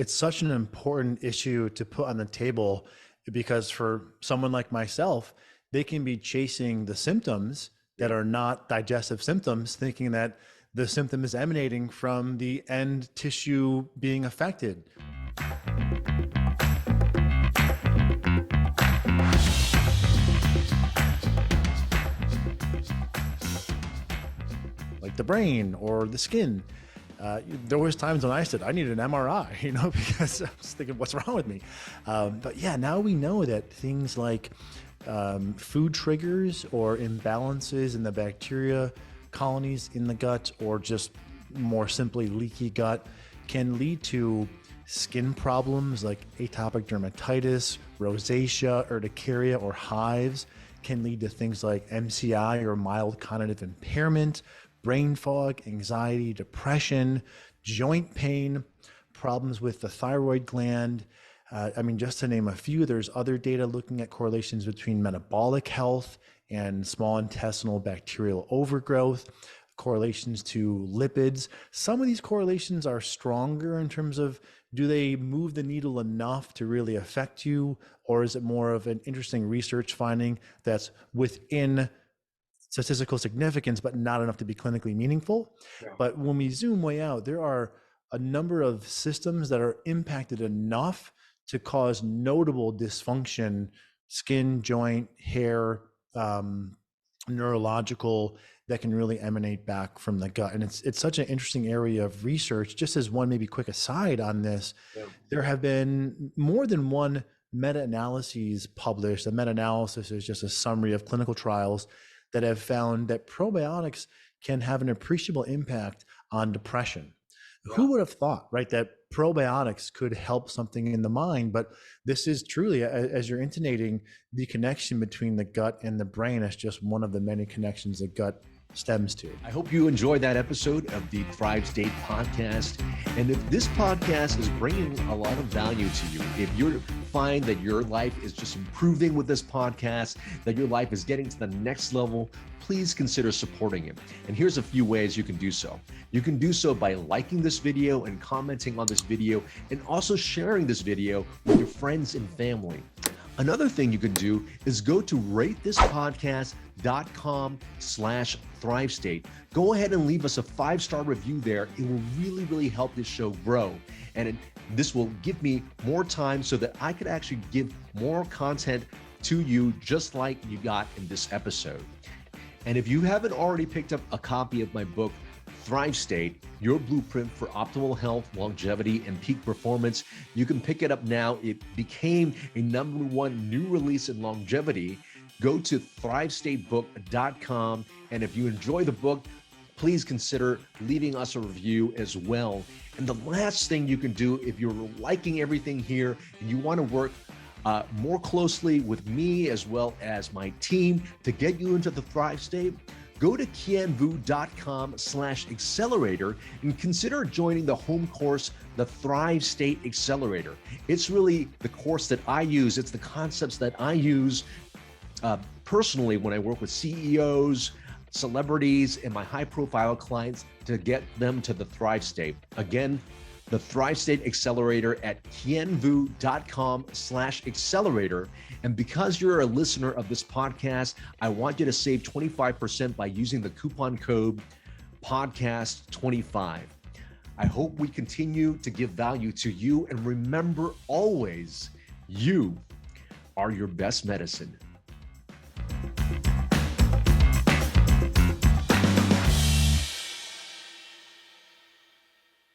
It's such an important issue to put on the table because for someone like myself, they can be chasing the symptoms that are not digestive symptoms, thinking that the symptom is emanating from the end tissue being affected. Like the brain or the skin. There was times when I said I needed an MRI, because I was thinking, what's wrong with me? But yeah, now we know that things like food triggers or imbalances in the bacteria colonies in the gut, or just more simply leaky gut, can lead to skin problems like atopic dermatitis, rosacea, urticaria, or hives. Can lead to things like MCI or mild cognitive impairment, brain fog, anxiety, depression, joint pain, problems with the thyroid gland. Just to name a few, there's other data looking at correlations between metabolic health and small intestinal bacterial overgrowth, correlations to lipids. Some of these correlations are stronger in terms of, do they move the needle enough to really affect you? Or is it more of an interesting research finding that's within statistical significance, but not enough to be clinically meaningful? Yeah. But when we zoom way out, there are a number of systems that are impacted enough to cause notable dysfunction: skin, joint, hair, neurological, that can really emanate back from the gut. And it's such an interesting area of research. Just as one maybe quick aside on this, there have been more than one meta-analyses published. A meta-analysis is just a summary of clinical trials that have found that probiotics can have an appreciable impact on depression. Wow. Who would have thought, right, that probiotics could help something in the mind? But this is truly, as you're intonating, the connection between the gut and the brain as just one of the many connections the gut stems to. I hope you enjoyed that episode of the Thrive State podcast. And if this podcast is bringing a lot of value to you, if you find that your life is just improving with this podcast, that your life is getting to the next level, please consider supporting it. And here's a few ways you can do so. You can do so by liking this video and commenting on this video, and also sharing this video with your friends and family. Another thing you can do is go to ratethis.com/ThriveState. Go ahead and leave us a 5-star review there. It will really, really help this show grow. And this will give me more time so that I could actually give more content to you, just like you got in this episode. And if you haven't already picked up a copy of my book, Thrive State, Your Blueprint for Optimal Health, Longevity, and Peak Performance, you can pick it up now. It became a #1 new release in longevity. Go to thrivestatebook.com. And if you enjoy the book, please consider leaving us a review as well. And the last thing you can do, if you're liking everything here and you want to work more closely with me as well as my team to get you into the Thrive State, go to kienvu.com/accelerator and consider joining the home course, the Thrive State Accelerator. It's really the course that I use. It's the concepts that I use personally when I work with CEOs, celebrities, and my high-profile clients to get them to the Thrive State. Again, the Thrive State Accelerator at kienvu.com/accelerator. And because you're a listener of this podcast, I want you to save 25% by using the coupon code podcast25. I hope we continue to give value to you. And remember always, you are your best medicine.